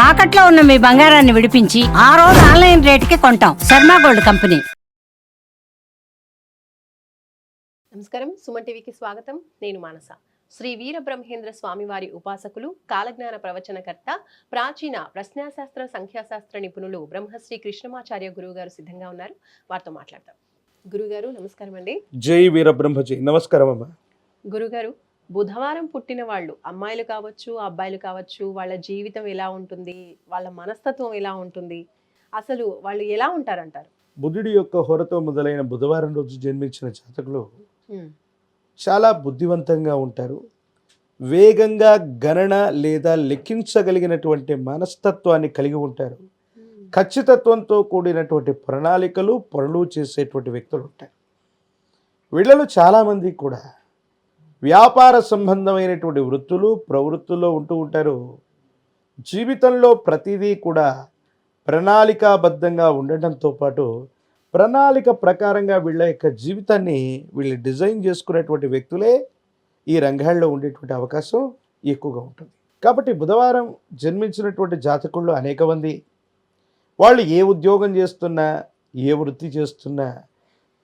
తాకట్లో ఉన్న మీ బంగారాన్ని విడిపించి ఆ రోజు ఆన్లైన్ రేటుకి కొంటాం. Sharma gold company. నమస్కారం, సుమన్ టీవీకి స్వాగతం. నేను మానస. శ్రీ వీరబ్రహ్మేంద్ర స్వామివారి ఉపాసకులు, కాలజ్ఞాన ప్రవచనకర్త, ప్రాచీన ప్రశ్నాశాస్త్ర సంఖ్యాశాస్త్ర నిపుణులు బ్రహ్మశ్రీ కృష్ణమాచార్య గురువు గారు సిద్ధంగా ఉన్నారు. వారితో మాట్లాడతాం. గురుగారు నమస్కారం అండి. జై వీరబ్రహ్మజీ. నమస్కారం అమ్మా. గురుగారు, బుధవారం పుట్టిన వాళ్ళు, అమ్మాయిలు కావచ్చు అబ్బాయిలు కావచ్చు, వాళ్ళ జీవితం ఎలా ఉంటుంది, వాళ్ళ మనస్తత్వం ఎలా ఉంటుంది, అసలు వాళ్ళు ఎలా ఉంటారంటారు? బుధుడి యొక్క హోరతో మొదలైన బుధవారం రోజు జన్మించిన జాతకులు చాలా బుద్ధివంతంగా ఉంటారు. వేగంగా గణన లేదా లెక్కించగలిగినటువంటి మనస్తత్వాన్ని కలిగి ఉంటారు. ఖచ్చితత్వంతో కూడినటువంటి ప్రణాళికలు పనులు చేసేటువంటి వ్యక్తులు ఉంటారు. వీళ్ళలో చాలామంది కూడా వ్యాపార సంబంధమైనటువంటి వృత్తులు ప్రవృత్తుల్లో ఉంటూ ఉంటారు. జీవితంలో ప్రతిదీ కూడా ప్రణాళికాబద్ధంగా ఉండటంతో పాటు ప్రణాళిక ప్రకారంగా వీళ్ళ యొక్క జీవితాన్ని వీళ్ళు డిజైన్ చేసుకునేటువంటి వ్యక్తులే ఈ రంగాల్లో ఉండేటువంటి అవకాశం ఎక్కువగా ఉంటుంది. కాబట్టి బుధవారం జన్మించినటువంటి జాతకుల్లో అనేక మంది వాళ్ళు ఏ ఉద్యోగం చేస్తున్నా, ఏ వృత్తి చేస్తున్నా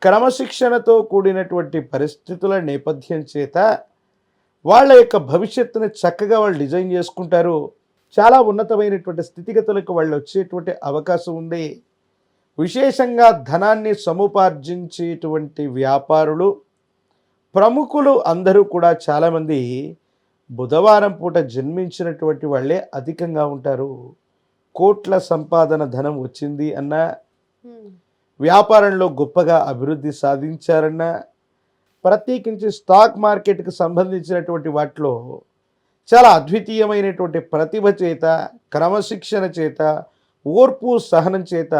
క్రమశిక్షణతో కూడినటువంటి పరిస్థితుల నేపథ్యం చేత వాళ్ళ యొక్క భవిష్యత్తుని చక్కగా వాళ్ళు డిజైన్ చేసుకుంటారు. చాలా ఉన్నతమైనటువంటి స్థితిగతులకు వాళ్ళు వచ్చేటువంటి అవకాశం ఉంది. విశేషంగా ధనాన్ని సముపార్జించేటువంటి వ్యాపారులు, ప్రముఖులు అందరూ కూడా చాలామంది బుధవారం పూట జన్మించినటువంటి వాళ్ళే అధికంగా ఉంటారు. కోట్ల సంపాదన ధనం వచ్చింది అన్నా, వ్యాపారంలో గొప్పగా అభివృద్ధి సాధించారన్నా, ప్రత్యేకించి స్టాక్ మార్కెట్కి సంబంధించినటువంటి వాటిలో చాలా అద్వితీయమైనటువంటి ప్రతిభ చేత, క్రమశిక్షణ చేత, ఓర్పు సహనం చేత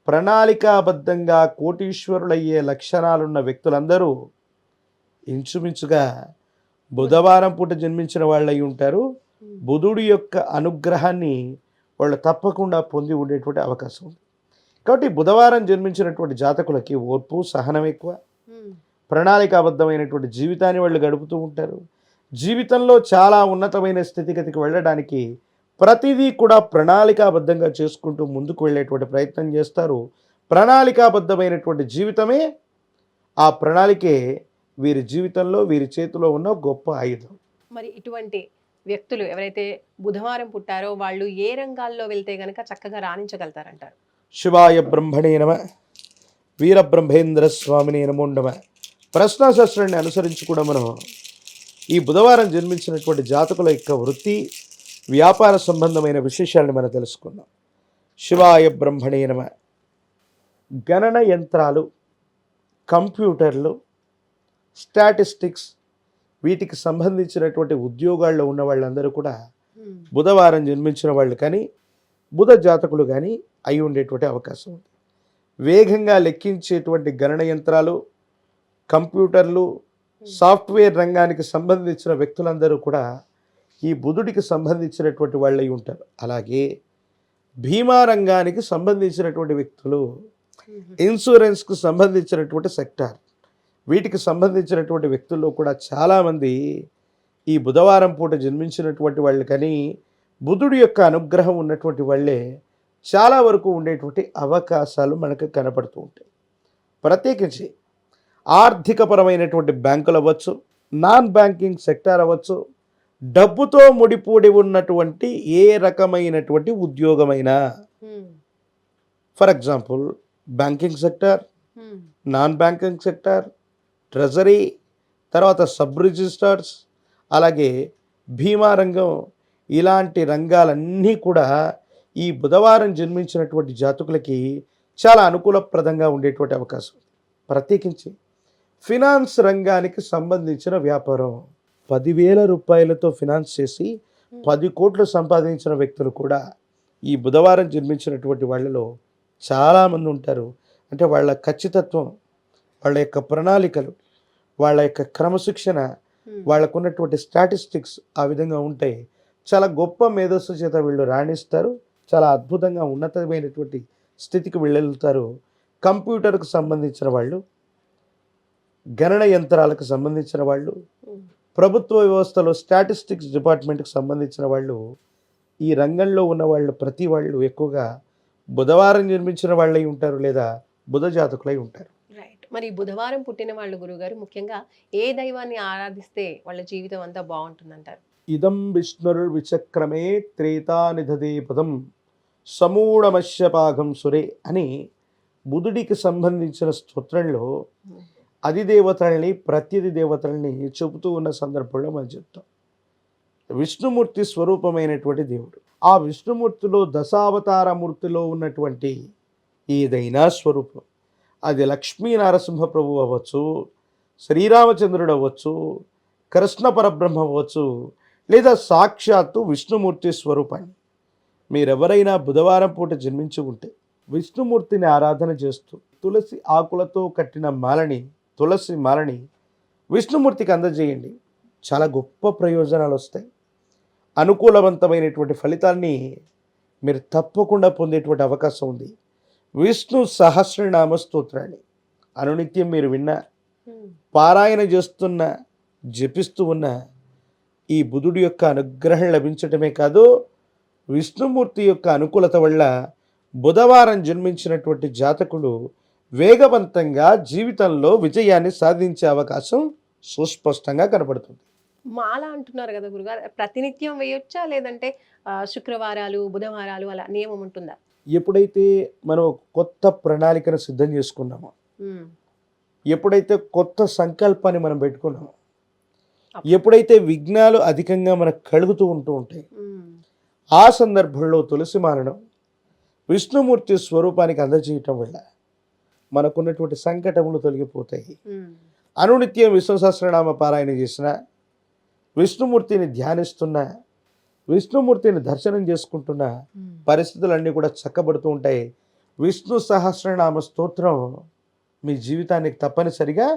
ప్రణాళికాబద్ధంగా కోటీశ్వరులయ్యే లక్షణాలున్న వ్యక్తులందరూ ఇంచుమించుగా బుధవారం పూట జన్మించిన వాళ్ళు అయి ఉంటారు. బుధుడి యొక్క అనుగ్రహాన్ని వాళ్ళు తప్పకుండా పొంది ఉండేటువంటి అవకాశం ఉంది. కాబట్టి బుధవారం జన్మించినటువంటి జాతకులకి ఓర్పు సహనం ఎక్కువ, ప్రణాళికాబద్ధమైనటువంటి జీవితాన్ని వాళ్ళు గడుపుతూ ఉంటారు. జీవితంలో చాలా ఉన్నతమైన స్థితిగతికి వెళ్ళడానికి ప్రతిదీ కూడా ప్రణాళికాబద్ధంగా చేసుకుంటూ ముందుకు వెళ్ళేటువంటి ప్రయత్నం చేస్తారు. ప్రణాళికాబద్ధమైనటువంటి జీవితమే, ఆ ప్రణాళికే వీరి జీవితంలో వీరి చేతిలో ఉన్న గొప్ప ఆయుధం. మరి ఇటువంటి వ్యక్తులు ఎవరైతే బుధవారం పుట్టారో వాళ్ళు ఏ రంగాల్లో వెళ్తే గనక చక్కగా రాణించగలుగుతారంటారు? శివాయ బ్రహ్మణే నమ, వీరబ్రహ్మేంద్ర స్వామిని నమో నమః. ప్రశ్నాశాస్త్రాన్ని అనుసరించి కూడా మనం ఈ బుధవారం జన్మించినటువంటి జాతకుల యొక్క వృత్తి, వ్యాపార సంబంధమైన విశేషాలను మనం తెలుసుకుందాం. శివాయ బ్రహ్మణే నమ. గణన యంత్రాలు, కంప్యూటర్లు, స్టాటిస్టిక్స్, వీటికి సంబంధించినటువంటి ఉద్యోగాల్లో ఉన్న వాళ్ళందరూ కూడా బుధవారం జన్మించిన వాళ్ళు కానీ, బుధ జాతకులు కానీ అయి ఉండేటువంటి అవకాశం ఉంది. వేగంగా లెక్కించేటువంటి గణన యంత్రాలు, కంప్యూటర్లు, సాఫ్ట్వేర్ రంగానికి సంబంధించిన వ్యక్తులందరూ కూడా ఈ బుధుడికి సంబంధించినటువంటి వాళ్ళు అయి ఉంటారు. అలాగే బీమా రంగానికి సంబంధించినటువంటి వ్యక్తులు, ఇన్సూరెన్స్కు సంబంధించినటువంటి సెక్టార్, వీటికి సంబంధించినటువంటి వ్యక్తుల్లో కూడా చాలామంది ఈ బుధవారం పూట జన్మించినటువంటి వాళ్ళు కానీ బుధుడి యొక్క అనుగ్రహం ఉన్నటువంటి వాళ్ళే చాలా వరకు ఉండేటువంటి అవకాశాలు మనకు కనపడుతూ ఉంటాయి. ప్రత్యేకించి ఆర్థికపరమైనటువంటి బ్యాంకులు అవ్వచ్చు, నాన్ బ్యాంకింగ్ సెక్టార్ అవ్వచ్చు, డబ్బుతో ముడిపూడి ఉన్నటువంటి ఏ రకమైనటువంటి ఉద్యోగమైనా, for example banking sector, non banking sector, treasury, తర్వాత సబ్ రిజిస్టర్స్, అలాగే బీమా రంగం, ఇలాంటి రంగాలన్నీ కూడా ఈ బుధవారం జన్మించినటువంటి జాతకులకి చాలా అనుకూలప్రదంగా ఉండేటువంటి అవకాశం. ప్రత్యేకించి ఫినాన్స్ రంగానికి సంబంధించిన వ్యాపారం, 10,000 రూపాయలతో ఫినాన్స్ చేసి 10 కోట్లు సంపాదించిన వ్యక్తులు కూడా ఈ బుధవారం జన్మించినటువంటి వాళ్ళలో చాలామంది ఉంటారు. అంటే వాళ్ళ ఖచ్చితత్వం, వాళ్ళ యొక్క ప్రణాళికలు, వాళ్ళ యొక్క క్రమశిక్షణ, వాళ్ళకున్నటువంటి స్టాటిస్టిక్స్ ఆ విధంగా ఉంటాయి. చాలా గొప్ప మేధస్సు చేత వీళ్ళు రాణిస్తారు. చాలా అద్భుతంగా ఉన్నతమైనటువంటి స్థితికి వెళ్ళెళ్తారు. కంప్యూటర్కు సంబంధించిన వాళ్ళు, గణన యంత్రాలకు సంబంధించిన వాళ్ళు, ప్రభుత్వ వ్యవస్థలో స్టాటిస్టిక్స్ డిపార్ట్మెంట్కి సంబంధించిన వాళ్ళు ఈ రంగంలో ఉన్న వాళ్ళు ప్రతి వాళ్ళు ఎక్కువగా బుధవారం జన్మించిన వాళ్ళై ఉంటారు, లేదా బుధ జాతకులై ఉంటారు. రైట్. మరి బుధవారం పుట్టిన వాళ్ళు గురుగారు ముఖ్యంగా ఏ దైవాన్ని ఆరాధిస్తే వాళ్ళ జీవితం అంతా బాగుంటుందంటారు? ఇదం విష్ణుర్ విచక్రమే త్రేతానిధదే పదం సమూఢమశ్యపాఘం సురే అని బుధుడికి సంబంధించిన స్తోత్రంలో అధిదేవతల్ని ప్రత్యధి దేవతల్ని చెబుతూ ఉన్న సందర్భంలో మనం చెప్తాం. విష్ణుమూర్తి స్వరూపమైనటువంటి దేవుడు. ఆ విష్ణుమూర్తిలో దశావతార మూర్తిలో ఉన్నటువంటి ఏదైనా స్వరూపం, అది లక్ష్మీ నరసింహ ప్రభు అవ్వచ్చు, శ్రీరామచంద్రుడు అవ్వచ్చు, కృష్ణ పరబ్రహ్మ అవ్వచ్చు, లేదా సాక్షాత్తు విష్ణుమూర్తి స్వరూపాన్ని మీరెవరైనా బుధవారం పూట జన్మించి ఉంటే విష్ణుమూర్తిని ఆరాధన చేస్తూ తులసి ఆకులతో కట్టిన మాలని, తులసి మాలని విష్ణుమూర్తికి అందజేయండి. చాలా గొప్ప ప్రయోజనాలు వస్తాయి. అనుకూలవంతమైనటువంటి ఫలితాన్ని మీరు తప్పకుండా పొందేటువంటి అవకాశం ఉంది. విష్ణు సహస్రనామ స్తోత్రాన్ని అనునిత్యం మీరు విన్న, పారాయణ చేస్తున్న, జపిస్తూ ఉన్న ఈ బుధుడి యొక్క అనుగ్రహం లభించటమే కాదు, విష్ణుమూర్తి యొక్క అనుకూలత వల్ల బుధవారం జన్మించినటువంటి జాతకుడు వేగవంతంగా జీవితంలో విజయాన్ని సాధించే అవకాశం సుస్పష్టంగా కనబడుతుంది. మాల అంటున్నారు కదా గురుగారు, ప్రతినిత్యం వేయొచ్చా లేదంటే శుక్రవారాలు బుధవారాలు అలా నియమం ఉంటుందా? ఎప్పుడైతే మనం ఒక కొత్త ప్రణాళికను సిద్ధం చేసుకున్నామో, ఎప్పుడైతే కొత్త సంకల్పాన్ని మనం పెట్టుకున్నామో, ఎప్పుడైతే విఘ్నాలు అధికంగా మనకు కలుగుతూ ఉంటాయి, ఆ సందర్భంలో తులసిమాలను విష్ణుమూర్తి స్వరూపానికి అందజేయటం వల్ల మనకున్నటువంటి సంకటములు తొలగిపోతాయి. అనునిత్యం విష్ణు సహస్రనామ పారాయణ చేసిన, విష్ణుమూర్తిని ధ్యానిస్తున్న, విష్ణుమూర్తిని దర్శనం చేసుకుంటున్న పరిస్థితులన్నీ కూడా చక్కబడుతూ ఉంటాయి. విష్ణు సహస్రనామ స్తోత్రం మీ జీవితానికి తప్పనిసరిగా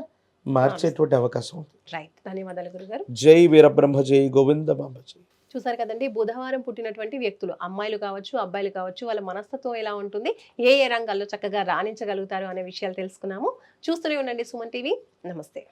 మార్చేటువంటి అవకాశం ఉంది. రైట్. ధన్యవాదాలు గురుగారు. జై వీరబ్రహ్మ జై గోవింద బాంబ జై. చూసారు కదండి, బుధవారం పుట్టినటువంటి వ్యక్తులు, అమ్మాయిలు కావచ్చు అబ్బాయిలు కావచ్చు, వాళ్ళ మనస్తత్వం ఎలా ఉంటుంది, ఏ ఏ రంగాల్లో చక్కగా రాణించగలుగుతారు అనే విషయాలు తెలుసుకున్నాము. చూస్తూనే ఉండండి సుమన్ టీవీ. నమస్తే.